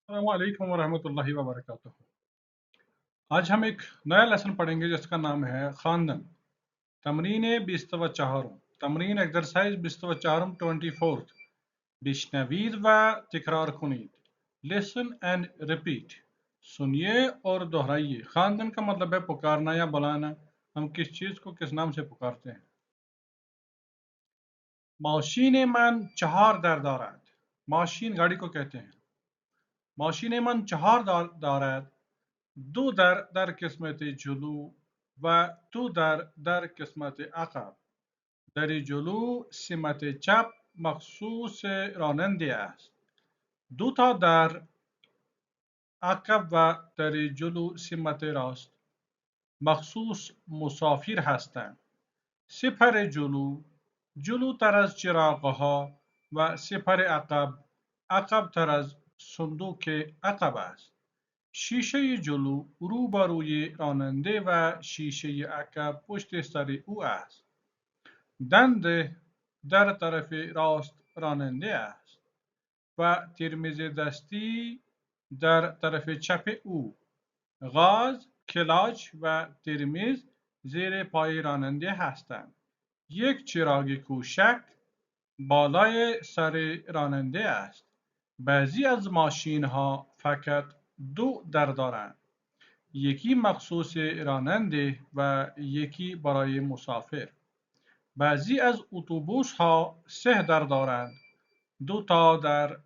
अस्सलाम वालेकुम वरहमतुल्लाहि वबरकातुहू। आज हम एक नया लेसन पढ़ेंगे जिसका नाम है खानदन। तमरीन बिस्तव चाहरों तमरीन एक्सरसाइज बिस्तव चाहरों 24th बिश्नवीद व तिकरार कुनीत लिसन एंड रिपीट। सुनिए और दोहराइए। खानदन का मतलब है पुकारना या बुलाना। हम किस चीज़ को किस नाम से पुकारते हैं। माशीन मन चहार दर दारात। माशीन गाड़ी को कहते हैं। माशीन मन चहार दारात दो در قسمت جلو و دو در قسمت عقب. در جلو سمت چپ مخصوص راننده است. دو تا در عقب و در جلو سمت راست مخصوص مسافر هستند. سپر جلوتر از چراغ‌ها و سپر عقب تر از صندوق عقب است. شیشه جلو روبروی راننده و شیشه عقب پشت سر او است. دنده در طرف راست راننده است و ترمز دستی در طرف چپ او. غاز، کلاچ و ترمز زیر پای راننده هستند. یک چراغ کوچک بالای سر راننده است. بعضی از ماشین ها فقط دو در دارند. یکی مخصوص راننده و یکی برای مسافر. بعضی از اتوبوس ها سه در دارند. دو تا در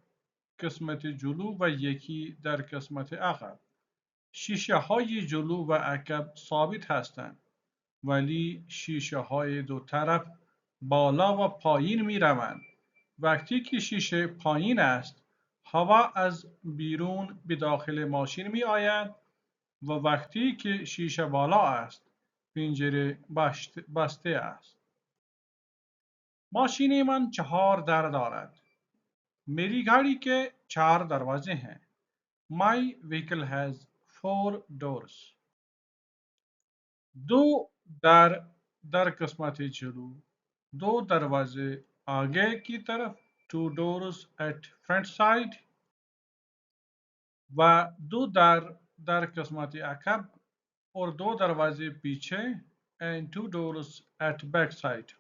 قسمت جلو و یکی در قسمت عقب. شیشه های جلو و عقب ثابت هستند ولی شیشه های دو طرف بالا و پایین می روند. وقتی که شیشه پایین است هوا از بیرون به داخل ماشین می آید و وقتی که شیشه بالا است پنجره بسته است. ماشین من چهار در دارد. मेरी गाड़ी के चार दरवाजे हैं. My vehicle has four doors. दो در قسمت جلو दो दरवाजे आगे की तरफ two doors at front side و दो در قسمت عقب और दो दरवाजे पीछे and two doors at back side.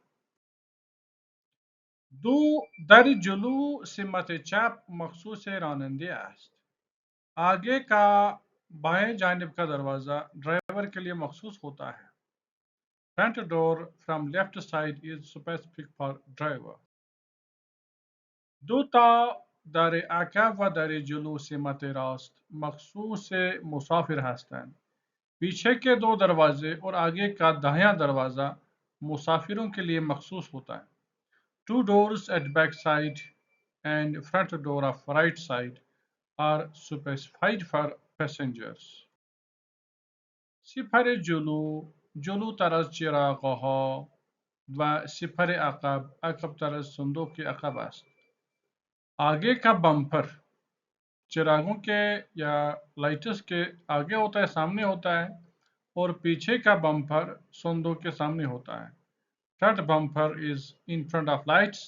दो در جلو سمت چپ مخصوص راننده است. आगे का बाएं जानिब का दरवाजा ड्राइवर के लिए मखसूस होता है. Front door from left side is specific for driver. दो در عقب و در جلو سمت راست मखसूस मुसाफिर हस्तन. पीछे के दो दरवाजे और आगे का दाहिना दरवाजा मुसाफिरों के लिए मखसूस होता है. Two doors at back side and front door of right side are specified for passengers. سپر جلوتر از چراغ‌ها و سپر عقب از صندوق عقب است. आगे का बम्पर चिरागों के या लाइट्स के आगे होता है, सामने होता है और पीछे का बम्पर संदूक के सामने होता है. Front bumper is in front of lights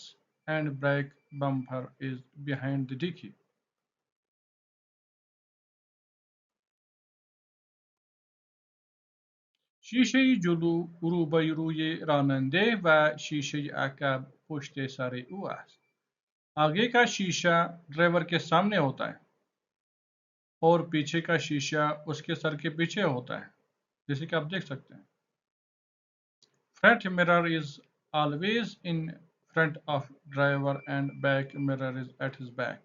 and back bumper is behind the dicky. शीशे जलू روبروی راننده و शीशे عقب پشت سر او است. आगे का शीशा ड्राइवर के सामने होता है और पीछे का शीशा उसके सर के पीछे होता है, जैसे कि आप देख सकते हैं. Front mirror is always in front of driver and back mirror is at his back.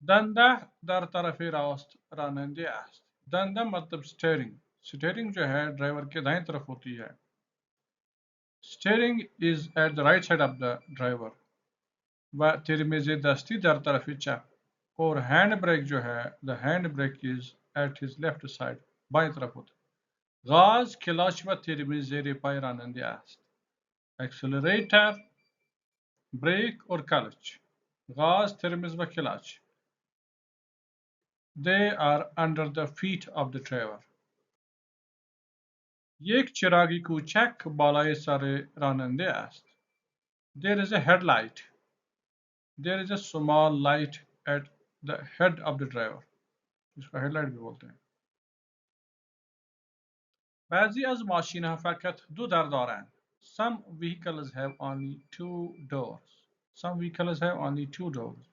दंदा दर तरफ रास्त रानंदे است. दंदा मतलब स्टीयरिंग. स्टीयरिंग जो है ड्राइवर के दाएं तरफ होती है. Steering is at the right side of the driver. व तिरमिज़ दस्ती दर तरफ चप. और हैंड ब्रेक जो है the hand brake is at his left side. बाएं तरफ होता है. गाज, क्लच व तिरमिज़ ज़ेर पाय रानंदे است. Accelerator, brake और क्लच. गाज, तिरमिज़ व clutch. They are under the feet of the driver. یک چراغ کوچک بالای سر راننده است. There is a headlight. There is a small light at the head of the driver, जिसको headlight भी बोलते हैं. بعضی از ماشین‌ها فقط دو در دارند. Some vehicles have only two doors. Some vehicles have only two doors.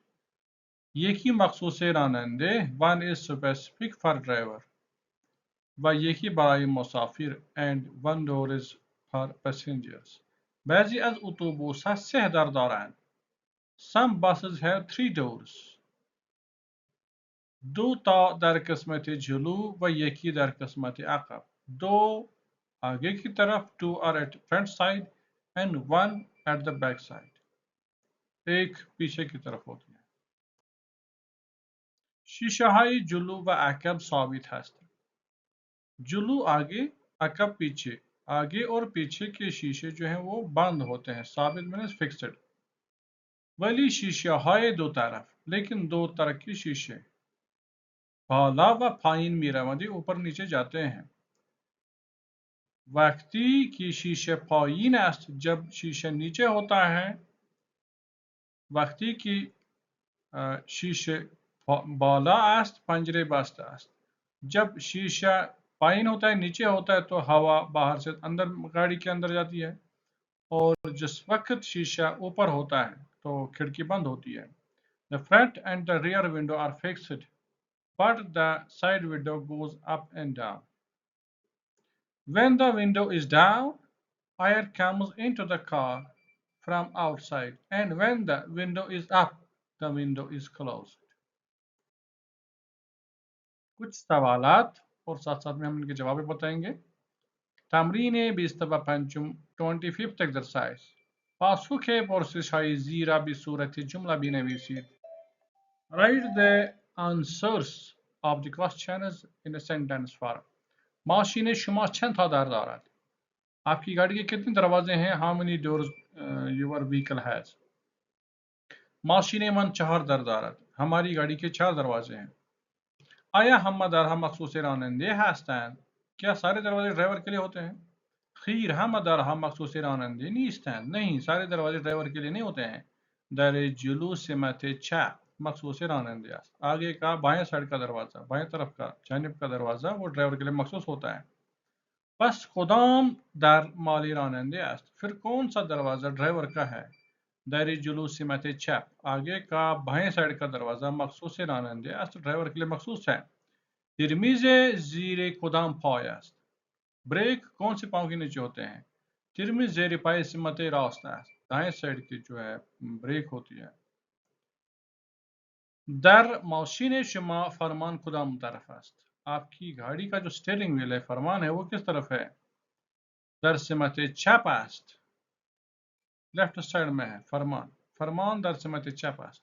یکی مخصوص راننده one is specific for driver و یکی برای مسافر and one door is for passengers. بعضی از اتوبوس‌ها سه در دارند. Some buses have three doors. دو تا در قسمت جلو و یکی در قسمت عقب. دو आगे की तरफ, two are at front side and one at the back side. एक पीछे की तरफ होती है. शीशाهای جلو و عقب ثابت هستند. جلو आगे, عقब पीछे. आगे और पीछे के शीशे जो हैं वो बंद होते हैं. ثابت means fixed. वली शीशाهای दो तरफ, लेकिन दो तरफ के शीशे بالا و پایین می‌روند, ऊपर नीचे जाते हैं. वक्ती की शीशे पायीन است, जब शीशे नीचे होता है. वक्ती की शीशे बाला است, पंजरे बस्त است. जब शीशा पायीन होता है, नीचे होता है, तो हवा बाहर से अंदर गाड़ी के अंदर जाती है. और जिस वक्त शीशा ऊपर होता है तो खिड़की बंद होती है. The front and the rear window are fixed, but the side window goes up and down. When the window is down, air comes into the car from outside, and when the window is up, the window is closed. कुछ सवालात और साथ साथ में हम इनके जवाब भी बताएंगे. تمرین 25 25th exercise. پاسخ پرسش‌های زیر را به صورت جمله بنویسید. Write the answers of the questions in a sentence form. ماشین شما چند تا در دارد؟ आपकी गाड़ी के कितने दरवाजे हैं? How many doors your vehicle has? ماشین من चार दर دارد. हमारी गाड़ी के 4 दरवाजे हैं. आया हम दरहा मखसूस रानंदे हस्तند? क्या सारे दरवाजे ड्राइवर के लिए होते हैं? खीर हम दरहा मखसूस रानंदे नीस्तند? नहीं, सारे दरवाजे ड्राइवर के लिए नहीं होते हैं. दर जुलूस मत चप मखसूस रानंदे است. आगे का बाएं साइड का दरवाजा, बाएं तरफ का जानिब का दरवाजा वो ड्राइवर के लिए मखसूस होता है. बस कदम दर माली रानंदे است. फिर कौन सा दरवाजा ड्राइवर का है? दर जुलूस मत चप, आगे का बाएं साइड का दरवाजा मखसूस रानंदे است, ड्राइवर के लिए मखसूस है. तिरमिज़ ज़ीरे कदम पाय است. ब्रेक कौन से पाँव के नीचे होते हैं? तिरमिज़ ज़ेर पाय सिमत रास्त است. दाएं साइड की जो है ब्रेक होती है. दर मशीन शुमा फरमान कदम तरफ است. आपकी गाड़ी का जो स्टीयरिंग व्हील है, फरमान है, वो किस तरफ है? दर सिमत चप است. लेफ्ट साइड में है फरमान. फरमान दर सिमत चप است.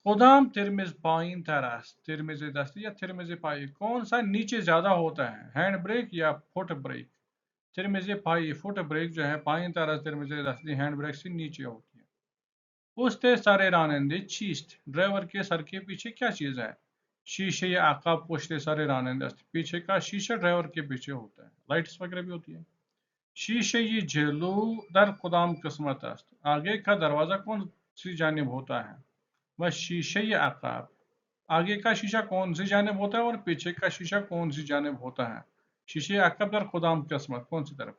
कदम तिरमिज़ पाइन तर است. तिरमिज़ दस्ती या तिरमिज़ पाई, कौन सा नीचे ज्यादा होता है? हैंड ब्रेक या फुट ब्रेक? तिरमिज़ पाई फुट ब्रेक जो है, पाइन तर است तिरमिज़ दस्ती हैंड ब्रेक से नीचे होती है. उसते सारे रानंदे चीस्ट, ड्राइवर के सर के पीछे क्या चीज है? शीशे या आकाब पुश्ते सारे रानंदे است. पीछे का शीशा ड्राइवर के पीछे होता है. लाइट्स वगैरह भी होती है. शीशे ये जेलू दर कदम किस्मत است. आगे का दरवाजा कौन सी जानिब होता है? वह शीशे या आकाब. आगे का शीशा कौन सी जानिब होता है और पीछे का शीशा कौन सी जानिब होता है? शीशे आकाब दर कदम किस्मत, कौन सी तरफ?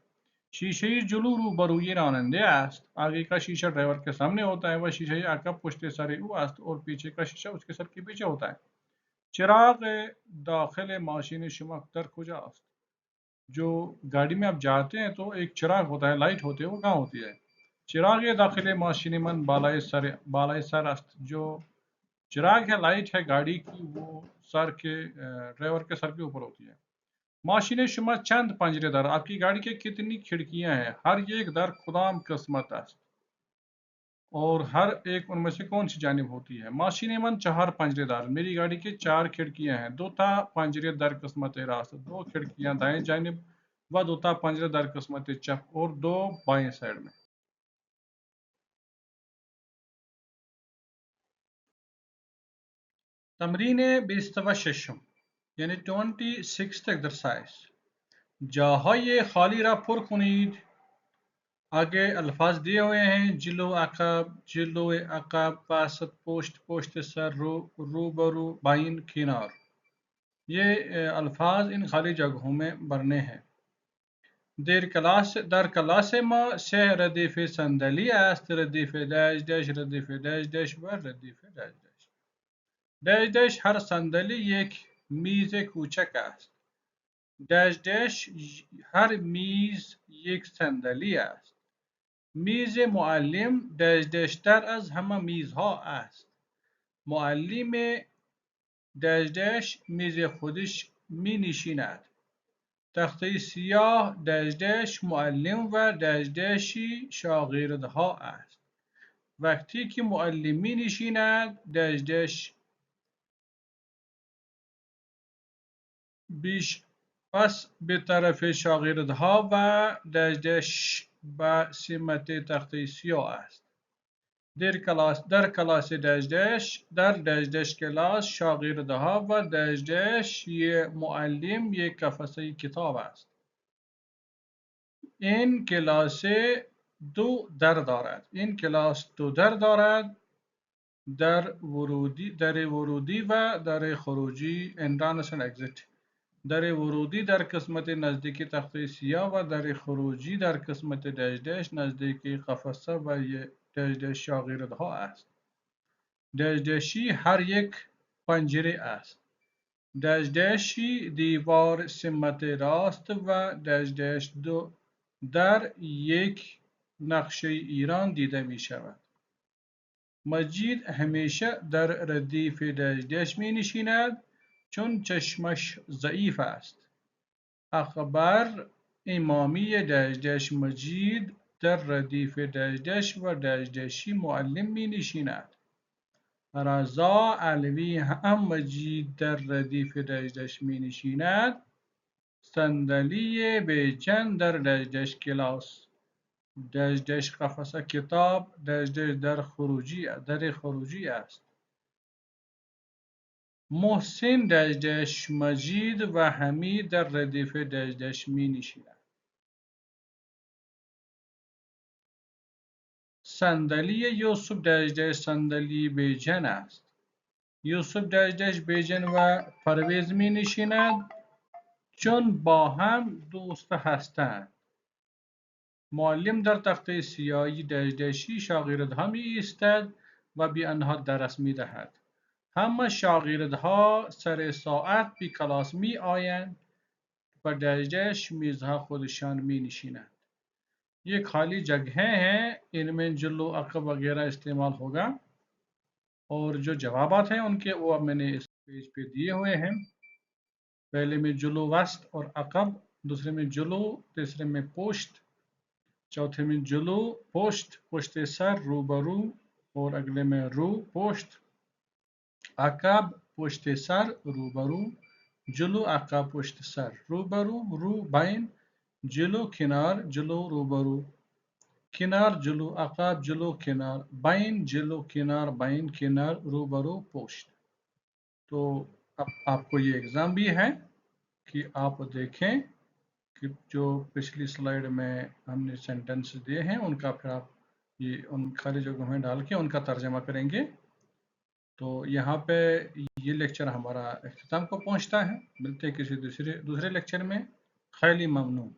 शीशे जुलू रूबरूई रानंदे است. आगे का शीशा ड्राइवर के सामने होता है. वह शीशे आकाब पुश्ते सरे ऊ است, और पीछे का शीशा उसके सर के पीछे होता है. चिराग दाखिल माशीन शुमा दर कुजा است. जो गाड़ी में आप जाते हैं तो एक चिराग होता है, लाइट होती है, वो कहाँ होती है? चिराग दाखिल माशीन मन बालाए सर است. जो चिराग है, लाइट है गाड़ी की, वो सर के ड्राइवर के सर के ऊपर होती है. माशीन शुमा चंद पंजरे दर, आपकी गाड़ी के कितनी खिड़कियां हैं? हर एक दर खुदाम किस्मत است. और हर एक उनमें से कौन सी जानिब होती है? माशीन मन चार पंजरेदार, मेरी गाड़ी के 4 खिड़कियां हैं. दो था पंजरे दर किस्मत रास्त, 2 खिड़कियां दाएं जानिब व 2 था पंजरे दर किस्मत चप, और 2 बाएं साइड में. तमरीन 26 یعنی 26th exercise. جاهای خالی را پر کنید. आगे अल्फाज दिए हुए हैं जिलो अकब, जिलो अकब, वासत पोस्ट, पोस्ट सर, रूबरू, बाइन, किनार। ये अल्फाज इन खाली जगहों में भरने हैं। در کلاس ما سه ردیف صندلی است. ردیف داش داش، ردیف داش داش و ردیف داش داش. داش داش هر صندلی یک میز کوچک است. داش داش هر میز یک صندلی است. میز معلم داش داش تر از همه میزها است. معلم داش داش میز خودش می نشیند. تخته سیاه داش داش معلم و داش داشی شاگردها است. وقتی که معلم می نشیند داش داش بیش پس به طرف شاگردها و داش داش به سمت تخته سیاه است. Their class those those, there those those class شاگردها و داش داش معلم یک قفسه کتاب است. این کلاس دو در دارد. این کلاس دو در دارد. در ورودی و در خروجی entrance and exit. در ورودی در قسمت نزدیک تخته سیاه و در خروجی در قسمت داش داش نزدیک قفسه و داش داش شاگردها است. داش داشی هر یک پنجره است. داش داشی دیوار سمت راست و داش داش دو در یک نقشه ایران دیده می شود. مجید همیشه در ردیف داش داش می نشیند چون چشمش ضعیف است. اخبار Emami those those Majeed there ردیف those those و داش داشی معلم می نشیند. رضا علوی هم مجید در ردیف those those me نشیند. صندلی Bijon there those those class those those قفسه کتاب داش داش در خروجی است. محسن داش داش مجید و حمید در ردیف those those me نشینند. صندلی Yusuf those those صندلی بیجن است. یوسف داش داش بیجن و پرویز می نشینند چون با هم دوست هستند. معلم در تخته سیاهی داش داشی شاگردها می ایستد و به آنها درس می دهد. همه شاگردها سر ساعت به کلاس می آیند و داش داش میزها خودشان می نشینند. ये खाली जगहें हैं, इनमें जुल्लू अकब वगैरह इस्तेमाल होगा और जो जवाबात हैं उनके वो अब मैंने इस पेज पे दिए हुए हैं. पहले में जुल्लू वस्त और अकब, दूसरे में जुल्लू, तीसरे में पोस्ट, चौथे में जुल्लू पोस्ट, पुश्त सर रूबरू और अगले में रू पोस्ट, अकब पुश्त सर रूबरू, जुल्लू अकब पुश्त सर रूबरू, रू बाइन, जुल्लू किनार, जुल्लू रूबरू, किनार जुल्लू अकब, जुल्लू किनार, बाइन जुल्लू किनार, बाइन किनार, रूबरू पोस्ट. तो अब आपको ये एग्जाम भी है कि आप देखें कि जो पिछली स्लाइड में हमने सेंटेंस दिए हैं उनका फिर आप ये उन खाली जगहों में डाल के उनका तर्जमा करेंगे. तो यहाँ पे ये लेक्चर हमारा इख्तिताम को पहुँचता है. मिलते हैं किसी दूसरे लेक्चर में. खैली ममनून.